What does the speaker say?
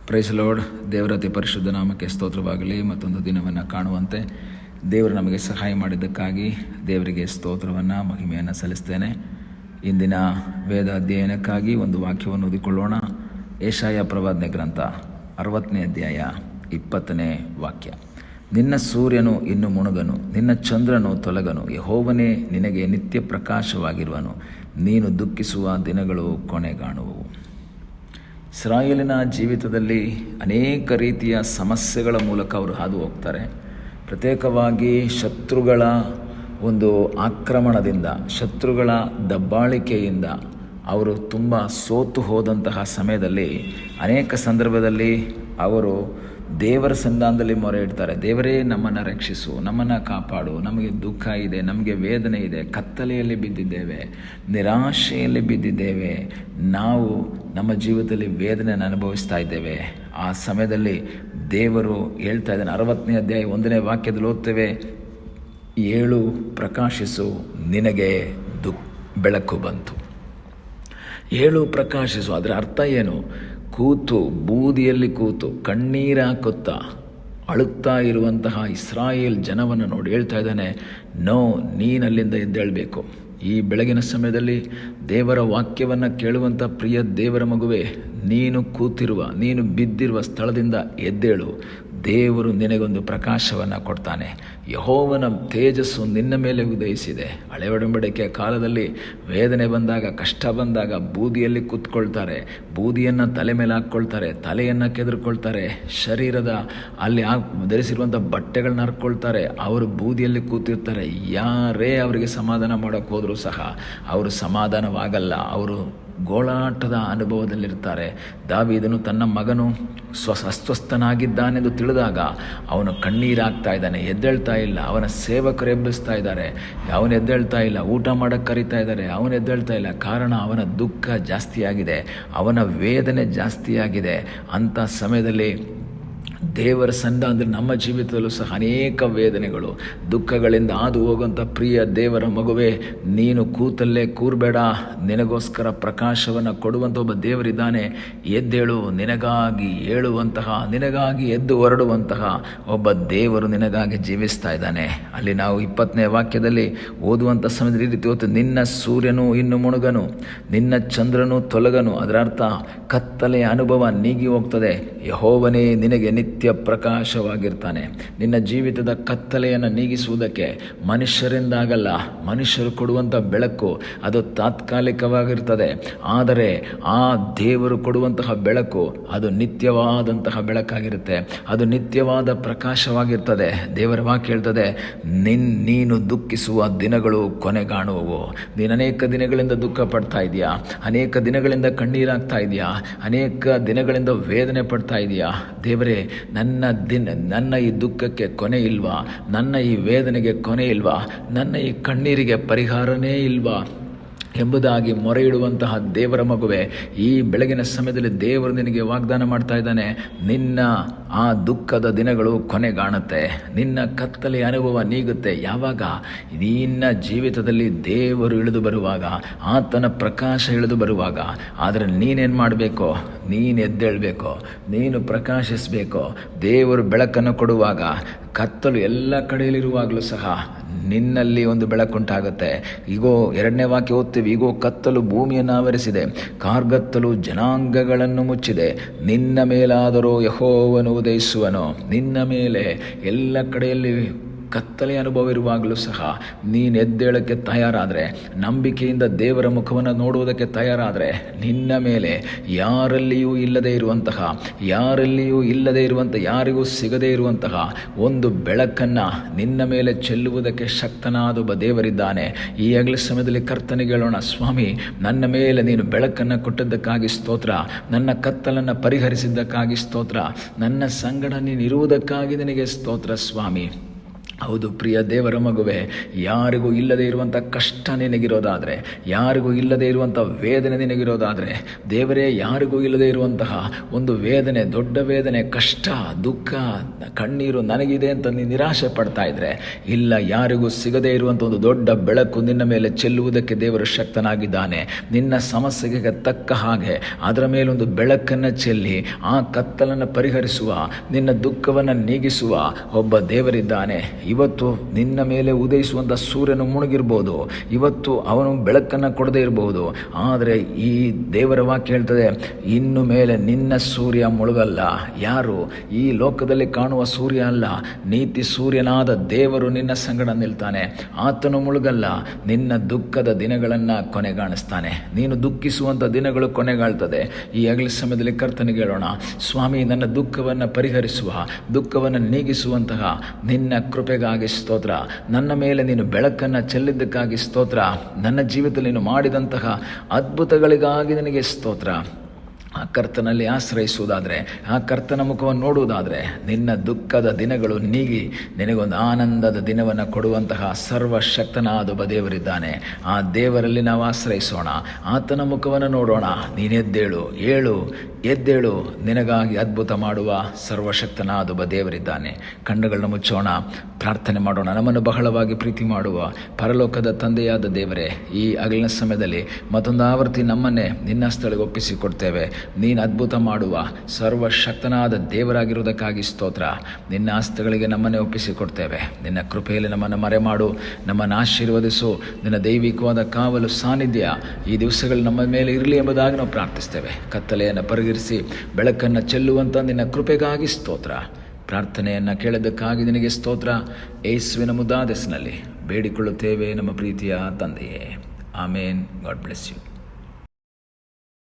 Price lord. ದೇವರ ಅತಿ ಪರಿಶುದ್ಧ ನಾಮಕ್ಕೆ ಸ್ತೋತ್ರವಾಗಲಿ. ಮತ್ತೊಂದು ದಿನವನ್ನು ಕಾಣುವಂತೆ ದೇವರು ನಮಗೆ ಸಹಾಯ ಮಾಡಿದ್ದಕ್ಕಾಗಿ ದೇವರಿಗೆ ಸ್ತೋತ್ರವನ್ನು ಮಹಿಮೆಯನ್ನು ಸಲ್ಲಿಸ್ತೇನೆ. ಇಂದಿನ ವೇದ ಅಧ್ಯಯನಕ್ಕಾಗಿ ಒಂದು ವಾಕ್ಯವನ್ನು ಓದಿಕೊಳ್ಳೋಣ. ಯೆಶಾಯ ಪ್ರವಾದನೆ ಗ್ರಂಥ 60ನೇ ಅಧ್ಯಾಯ 20ನೇ ವಾಕ್ಯ. ನಿನ್ನ ಸೂರ್ಯನು ಇನ್ನು ಮುಣುಗನು, ನಿನ್ನ ಚಂದ್ರನು ತೊಲಗನು, ಯೆಹೋವನೇ ನಿನಗೆ ನಿತ್ಯ ಪ್ರಕಾಶವಾಗಿರುವನು, ನೀನು ದುಃಖಿಸುವ ದಿನಗಳು ಕೊನೆಗಾಣುವವು. ಇಸ್ರಾಯೇಲಿನ ಜೀವಿತದಲ್ಲಿ ಅನೇಕ ರೀತಿಯ ಸಮಸ್ಯೆಗಳ ಮೂಲಕ ಅವರು ಹಾದು ಹೋಗ್ತಾರೆ. ಪ್ರತ್ಯೇಕವಾಗಿ ಶತ್ರುಗಳ ಒಂದು ಆಕ್ರಮಣದಿಂದ, ಶತ್ರುಗಳ ದಬ್ಬಾಳಿಕೆಯಿಂದ ಅವರು ತುಂಬ ಸೋತು ಹೋದಂತಹ ಸಮಯದಲ್ಲಿ ಅನೇಕ ಸಂದರ್ಭದಲ್ಲಿ ಅವರು ದೇವರ ಸನ್ನಿಧಾನದಲ್ಲಿ ಮೊರೆ ಇಡ್ತಾರೆ. ದೇವರೇ, ನಮ್ಮನ್ನು ರಕ್ಷಿಸು, ನಮ್ಮನ್ನು ಕಾಪಾಡು, ನಮಗೆ ದುಃಖ ಇದೆ, ನಮಗೆ ವೇದನೆ ಇದೆ, ಕತ್ತಲೆಯಲ್ಲಿ ಬಿದ್ದಿದ್ದೇವೆ, ನಿರಾಶೆಯಲ್ಲಿ ಬಿದ್ದಿದ್ದೇವೆ, ನಾವು ನಮ್ಮ ಜೀವಿತದಲ್ಲಿ ವೇದನೆಯನ್ನು ಅನುಭವಿಸ್ತಾ ಇದ್ದೇವೆ. ಆ ಸಮಯದಲ್ಲಿ ದೇವರು ಹೇಳ್ತಾ ಇದ್ದಾನೆ. 60ನೇ ಅಧ್ಯಾಯ 1ನೇ ವಾಕ್ಯದಲ್ಲಿ ಓದ್ತೇವೆ, ಏಳು ಪ್ರಕಾಶಿಸು, ನಿನಗೆ ಬೆಳಕು ಬಂತು. ಏಳು ಪ್ರಕಾಶಿಸು, ಅದರ ಅರ್ಥ ಏನು? ಕೂತು ಬೂದಿಯಲ್ಲಿ ಕೂತು ಕಣ್ಣೀರು ಹಾಕುತ್ತಾ ಅಳುತ್ತಾ ಇರುವಂತಹ ಇಸ್ರಾಯೇಲ್ ಜನವನ್ನು ನೋಡಿ ಹೇಳ್ತಾ ಇದ್ದಾನೆ, ನೀನಲ್ಲಿಂದ ಎದ್ದೇಳಬೇಕು. ಈ ಬೆಳಗಿನ ಸಮಯದಲ್ಲಿ ದೇವರ ವಾಕ್ಯವನ್ನು ಕೇಳುವಂಥ ಪ್ರಿಯ ದೇವರ ಮಗುವೆ, ನೀನು ಬಿದ್ದಿರುವ ಸ್ಥಳದಿಂದ ಎದ್ದೇಳು. ದೇವರು ನಿನಗೊಂದು ಪ್ರಕಾಶವನ್ನು ಕೊಡ್ತಾನೆ. ಯೆಹೋವನ ತೇಜಸ್ಸು ನಿನ್ನ ಮೇಲೆ ಉದಯಿಸಿದೆ. ಹಳೆ ಒಡಂಬಡಿಕೆಯ ಕಾಲದಲ್ಲಿ ವೇದನೆ ಬಂದಾಗ, ಕಷ್ಟ ಬಂದಾಗ ಬೂದಿಯಲ್ಲಿ ಕೂತ್ಕೊಳ್ತಾರೆ, ಬೂದಿಯನ್ನು ತಲೆ ಮೇಲೆ ಹಾಕ್ಕೊಳ್ತಾರೆ, ತಲೆಯನ್ನು ಕೆದರ್ಕೊಳ್ತಾರೆ, ಶರೀರದ ಅಲ್ಲಿ ಧರಿಸಿರುವಂಥ ಬಟ್ಟೆಗಳನ್ನ ಹರ್ಕೊಳ್ತಾರೆ. ಅವರು ಬೂದಿಯಲ್ಲಿ ಕೂತಿರ್ತಾರೆ. ಯಾರೇ ಅವರಿಗೆ ಸಮಾಧಾನ ಮಾಡೋಕ್ಕೆ ಹೋದರೂ ಸಹ ಅವರು ಸಮಾಧಾನವಾಗಲ್ಲ. ಅವರು ಗೋಳಾಟದ ಅನುಭವದಲ್ಲಿರ್ತಾರೆ. ದಾವೀದನು ತನ್ನ ಮಗನು ಅಸ್ವಸ್ಥನಾಗಿದ್ದಾನೆಂದು ತಿಳಿದಾಗ ಅವನು ಕಣ್ಣೀರಾಗ್ತಾ ಇದ್ದಾನೆ, ಎದ್ದೇಳ್ತಾ ಇಲ್ಲ. ಅವನ ಸೇವಕರು ಎಬ್ಬಿಸ್ತಾ ಇದ್ದಾರೆ, ಅವನು ಎದ್ದೇಳ್ತಾ ಇಲ್ಲ. ಊಟ ಮಾಡೋಕ್ಕೆ ಕರೀತಾ ಇದ್ದಾರೆ, ಅವನು ಎದ್ದೇಳ್ತಾ ಇಲ್ಲ. ಕಾರಣ ಅವನ ದುಃಖ ಜಾಸ್ತಿಯಾಗಿದೆ, ಅವನ ವೇದನೆ ಜಾಸ್ತಿಯಾಗಿದೆ. ಅಂಥ ಸಮಯದಲ್ಲಿ ದೇವರ ಸನ್ನಿಧಾನ ಅಂದರೆ ನಮ್ಮ ಜೀವಿತದಲ್ಲೂ ಸಹ ಅನೇಕ ವೇದನೆಗಳು, ದುಃಖಗಳಿಂದ ಹಾದು ಹೋಗುವಂಥ ಪ್ರಿಯ ದೇವರ ಮಗುವೆ, ನೀನು ಕೂತಲ್ಲೇ ಕೂರಬೇಡ. ನಿನಗೋಸ್ಕರ ಪ್ರಕಾಶವನ್ನು ಕೊಡುವಂಥ ಒಬ್ಬ ದೇವರಿದ್ದಾನೆ. ಎದ್ದೇಳು, ನಿನಗಾಗಿ ಏಳುವಂತಹ, ನಿನಗಾಗಿ ಎದ್ದು ಹೊರಡುವಂತಹ ಒಬ್ಬ ದೇವರು ನಿನಗಾಗಿ ಜೀವಿಸ್ತಾ ಇದ್ದಾನೆ. ಅಲ್ಲಿ ನಾವು 20ನೇ ವಾಕ್ಯದಲ್ಲಿ ಓದುವಂಥ ಸಮಯದಲ್ಲಿ ಈ ರೀತಿ ಓದ್ತು, ನಿನ್ನ ಸೂರ್ಯನು ಇನ್ನು ಮುಣುಗನು, ನಿನ್ನ ಚಂದ್ರನು ತೊಲಗನು. ಅದರ ಅರ್ಥ ಕತ್ತಲೆಯ ಅನುಭವ ನೀಗಿ ಹೋಗ್ತದೆ. ಯೆಹೋವನೇ ನಿನಗೆ ನಿತ್ಯ ಪ್ರಕಾಶವಾಗಿರ್ತಾನೆ. ನಿನ್ನ ಜೀವಿತದ ಕತ್ತಲೆಯನ್ನು ನೀಗಿಸುವುದಕ್ಕೆ ಮನುಷ್ಯರಿಂದಾಗಲ್ಲ. ಮನುಷ್ಯರು ಕೊಡುವಂಥ ಬೆಳಕು ಅದು ತಾತ್ಕಾಲಿಕವಾಗಿರ್ತದೆ. ಆದರೆ ಆ ದೇವರು ಕೊಡುವಂತಹ ಬೆಳಕು ಅದು ನಿತ್ಯವಾದಂತಹ ಬೆಳಕಾಗಿರುತ್ತೆ. ಅದು ನಿತ್ಯವಾದ ಪ್ರಕಾಶವಾಗಿರ್ತದೆ. ದೇವರ ವಾಕ್ಯ ಹೇಳ್ತದೆ, ನೀನು ದುಃಖಿಸುವ ದಿನಗಳು ಕೊನೆಗಾಣುವವು. ನೀನು ಅನೇಕ ದಿನಗಳಿಂದ ದುಃಖ ಪಡ್ತಾ ಇದೆಯಾ, ಅನೇಕ ದಿನಗಳಿಂದ ಕಣ್ಣೀರಾಗ್ತಾ ಇದೆಯಾ, ಅನೇಕ ದಿನಗಳಿಂದ ವೇದನೆ ಪಡ್ತಾ ಇದೆಯಾ. ದೇವರೇ, ನನ್ನ ಈ ದುಃಖಕ್ಕೆ ಕೊನೆ ಇಲ್ವಾ, ನನ್ನ ಈ ವೇದನೆಗೆ ಕೊನೆ ಇಲ್ವಾ, ನನ್ನ ಈ ಕಣ್ಣೀರಿಗೆ ಪರಿಹಾರನೇ ಇಲ್ವಾ ಎಂಬುದಾಗಿ ಮೊರೆ ಇಡುವಂತಹ ದೇವರ ಮಗುವೆ, ಈ ಬೆಳಗಿನ ಸಮಯದಲ್ಲಿ ದೇವರು ನಿನಗೆ ವಾಗ್ದಾನ ಮಾಡ್ತಾ ಇದ್ದಾನೆ. ನಿನ್ನ ಆ ದುಃಖದ ದಿನಗಳು ಕೊನೆಗಾಣುತ್ತೆ, ನಿನ್ನ ಕತ್ತಲೆಯ ಅನುಭವ ನೀಗುತ್ತೆ. ಯಾವಾಗ? ನಿನ್ನ ಜೀವಿತದಲ್ಲಿ ದೇವರು ಇಳಿದು ಬರುವಾಗ, ಆತನ ಪ್ರಕಾಶ ಇಳಿದು ಬರುವಾಗ. ಆದರೆ ನೀನೇನು ಮಾಡಬೇಕು? ನೀನು ಎದ್ದೇಳಬೇಕು, ನೀನು ಪ್ರಕಾಶಿಸಬೇಕು. ದೇವರು ಬೆಳಕನ್ನು ಕೊಡುವಾಗ ಕತ್ತಲು ಎಲ್ಲ ಕಡೆಯಲ್ಲಿರುವಾಗಲೂ ಸಹ ನಿನ್ನಲ್ಲಿ ಒಂದು ಬೆಳಕುಂಟಾಗುತ್ತೆ. ಈಗೋ 2ನೇ ವಾಕ್ಯ ಓದ್ತೀವಿ, ಈಗೋ ಕತ್ತಲು ಭೂಮಿಯನ್ನು ಆವರಿಸಿದೆ, ಕಾರ್ಗತ್ತಲು ಜನಾಂಗಗಳನ್ನು ಮುಚ್ಚಿದೆ. ನಿನ್ನ ಮೇಲಾದರೂ ಯೆಹೋವನು ಉದಯಿಸುವನು. ನಿನ್ನ ಮೇಲೆ ಎಲ್ಲ ಕಡೆಯಲ್ಲಿ ಕತ್ತಲೆ ಅನುಭವ ಇರುವಾಗಲೂ ಸಹ ನೀನು ಎದ್ದೇಳಕ್ಕೆ ತಯಾರಾದರೆ, ನಂಬಿಕೆಯಿಂದ ದೇವರ ಮುಖವನ್ನು ನೋಡುವುದಕ್ಕೆ ತಯಾರಾದರೆ, ನಿನ್ನ ಮೇಲೆ ಯಾರಲ್ಲಿಯೂ ಇಲ್ಲದೇ ಇರುವಂತಹ ಯಾರಿಗೂ ಸಿಗದೇ ಇರುವಂತಹ ಒಂದು ಬೆಳಕನ್ನು ನಿನ್ನ ಮೇಲೆ ಚೆಲ್ಲುವುದಕ್ಕೆ ಶಕ್ತನಾದ ಒಬ್ಬ ದೇವರಿದ್ದಾನೆ. ಈ ಹಗಲ ಸಮಯದಲ್ಲಿ ಕರ್ತನಿಗೆ ಹೇಳೋಣ, ಸ್ವಾಮಿ, ನನ್ನ ಮೇಲೆ ನೀನು ಬೆಳಕನ್ನು ಕೊಟ್ಟದ್ದಕ್ಕಾಗಿ ಸ್ತೋತ್ರ, ನನ್ನ ಕತ್ತಲನ್ನು ಪರಿಹರಿಸಿದ್ದಕ್ಕಾಗಿ ಸ್ತೋತ್ರ, ನನ್ನ ಸಂಗಡ ನೀನು ಇರುವುದಕ್ಕಾಗಿ ನಿನಗೆ ಸ್ತೋತ್ರ ಸ್ವಾಮಿ. ಹೌದು ಪ್ರಿಯ ದೇವರ ಮಗುವೆ, ಯಾರಿಗೂ ಇಲ್ಲದೆ ಇರುವಂಥ ಕಷ್ಟ ನಿನಗಿರೋದಾದರೆ, ಯಾರಿಗೂ ಇಲ್ಲದೆ ಇರುವಂಥ ವೇದನೆ ನಿನಗಿರೋದಾದರೆ, ದೇವರೇ ಯಾರಿಗೂ ಇಲ್ಲದೆ ಇರುವಂತಹ ಒಂದು ವೇದನೆ, ದೊಡ್ಡ ವೇದನೆ, ಕಷ್ಟ, ದುಃಖ, ಕಣ್ಣೀರು ನನಗಿದೆ ಅಂತ ನೀನು ನಿರಾಶೆ ಪಡ್ತಾ ಇದ್ರೆ, ಇಲ್ಲ, ಯಾರಿಗೂ ಸಿಗದೇ ಇರುವಂಥ ಒಂದು ದೊಡ್ಡ ಬೆಳಕು ನಿನ್ನ ಮೇಲೆ ಚೆಲ್ಲುವುದಕ್ಕೆ ದೇವರು ಶಕ್ತನಾಗಿದ್ದಾನೆ. ನಿನ್ನ ಸಮಸ್ಯೆಗೆ ತಕ್ಕ ಹಾಗೆ ಅದರ ಮೇಲೊಂದು ಬೆಳಕನ್ನು ಚೆಲ್ಲಿ ಆ ಕತ್ತಲನ್ನು ಪರಿಹರಿಸುವ, ನಿನ್ನ ದುಃಖವನ್ನು ನೀಗಿಸುವ ಒಬ್ಬ ದೇವರಿದ್ದಾನೆ. ಇವತ್ತು ನಿನ್ನ ಮೇಲೆ ಉದಯಿಸುವಂಥ ಸೂರ್ಯನು ಮುಳುಗಿರ್ಬೋದು, ಇವತ್ತು ಅವನು ಬೆಳಕನ್ನು ಕೊಡದೇ ಇರಬಹುದು, ಆದರೆ ಈ ದೇವರ ವಾಕ್ಯ ಹೇಳ್ತದೆ, ಇನ್ನು ಮೇಲೆ ನಿನ್ನ ಸೂರ್ಯ ಮುಳುಗಲ್ಲ. ಯಾರು? ಈ ಲೋಕದಲ್ಲಿ ಕಾಣುವ ಸೂರ್ಯ ಅಲ್ಲ, ನೀತಿ ಸೂರ್ಯನಾದ ದೇವರು ನಿನ್ನ ಸಂಗಡ ನಿಲ್ತಾನೆ. ಆತನು ಮುಳುಗಲ್ಲ, ನಿನ್ನ ದುಃಖದ ದಿನಗಳನ್ನು ಕೊನೆಗಾಣಿಸ್ತಾನೆ. ನೀನು ದುಃಖಿಸುವಂಥ ದಿನಗಳು ಕೊನೆಗಾಳ್ತದೆ. ಈ ಹಗಲ ಸಮಯದಲ್ಲಿ ಕರ್ತನಿಗೆ ಹೇಳೋಣ, ಸ್ವಾಮಿ, ನನ್ನ ದುಃಖವನ್ನು ಪರಿಹರಿಸುವ, ದುಃಖವನ್ನು ನೀಗಿಸುವಂತಹ ನಿನ್ನ ಕೃಪೆಗಾಗಿ ಸ್ತೋತ್ರ. ನನ್ನ ಮೇಲೆ ನೀನು ಬೆಳಕನ್ನು ಚೆಲ್ಲಿದ್ದಕ್ಕಾಗಿ ಸ್ತೋತ್ರ. ನನ್ನ ಜೀವಿತದಲ್ಲಿ ನೀನು ಮಾಡಿದಂತಹ ಅದ್ಭುತಗಳಿಗಾಗಿ ನಿನಗೆ ಸ್ತೋತ್ರ. ಆ ಕರ್ತನಲ್ಲಿ ಆಶ್ರಯಿಸುವುದಾದರೆ, ಆ ಕರ್ತನ ಮುಖವನ್ನು ನೋಡುವುದಾದರೆ, ನಿನ್ನ ದುಃಖದ ದಿನಗಳು ನೀಗಿ ನಿನಗೊಂದು ಆನಂದದ ದಿನವನ್ನು ಕೊಡುವಂತಹ ಸರ್ವಶಕ್ತನಾದ ದೇವರಿದ್ದಾನೆ. ಆ ದೇವರಲ್ಲಿ ನಾವು ಆಶ್ರಯಿಸೋಣ, ಆತನ ಮುಖವನ್ನು ನೋಡೋಣ. ನೀನೆದ್ದೇಳು, ಎದ್ದೇಳು, ನಿನಗಾಗಿ ಅದ್ಭುತ ಮಾಡುವ ಸರ್ವಶಕ್ತನಾದ ದೇವರಿದ್ದಾನೆ. ಕಣ್ಣುಗಳನ್ನ ಮುಚ್ಚೋಣ, ಪ್ರಾರ್ಥನೆ ಮಾಡೋಣ. ನಮ್ಮನ್ನು ಬಹಳವಾಗಿ ಪ್ರೀತಿ ಮಾಡುವ ಪರಲೋಕದ ತಂದೆಯಾದ ದೇವರೇ, ಈ ಹಗಲಿನ ಸಮಯದಲ್ಲಿ ಮತ್ತೊಂದು ಆವರ್ತಿ ನಮ್ಮನ್ನೇ ನಿನ್ನ ಸ್ಥಳಕ್ಕೆ ಒಪ್ಪಿಸಿಕೊಡ್ತೇವೆ. ನೀನು ಅದ್ಭುತ ಮಾಡುವ ಸರ್ವಶಕ್ತನಾದ ದೇವರಾಗಿರುವುದಕ್ಕಾಗಿ ಸ್ತೋತ್ರ. ನಿನ್ನ ಹಸ್ತಗಳಿಗೆ ನಮ್ಮನ್ನೇ ಒಪ್ಪಿಸಿಕೊಡ್ತೇವೆ. ನಿನ್ನ ಕೃಪೆಯಲ್ಲಿ ನಮ್ಮನ್ನು ಮರೆಮಾಡು, ನಮ್ಮನ್ನು ಆಶೀರ್ವದಿಸು. ನಿನ್ನ ದೈವಿಕವಾದ ಕಾವಲು ಸಾನ್ನಿಧ್ಯ ಈ ದಿವಸಗಳು ನಮ್ಮ ಮೇಲೆ ಇರಲಿ ಎಂಬುದಾಗಿ ನಾವು ಪ್ರಾರ್ಥಿಸ್ತೇವೆ. ಕತ್ತಲೆಯನ್ನು ಪರಿಹರಿಸಿ ಬೆಳಕನ್ನು ಚೆಲ್ಲುವಂಥ ನಿನ್ನ ಕೃಪೆಗಾಗಿ ಸ್ತೋತ್ರ. ಪ್ರಾರ್ಥನೆಯನ್ನು ಕೇಳೋದಕ್ಕಾಗಿ ನಿನಗೆ ಸ್ತೋತ್ರ. ಯೇಸುವಿನ ಮುದ್ದಾದ ಹೆಸರಿನಲ್ಲಿ ಬೇಡಿಕೊಳ್ಳುತ್ತೇವೆ ನಮ್ಮ ಪ್ರೀತಿಯ ತಂದೆಯೇ. ಆಮೇನ್. God bless you.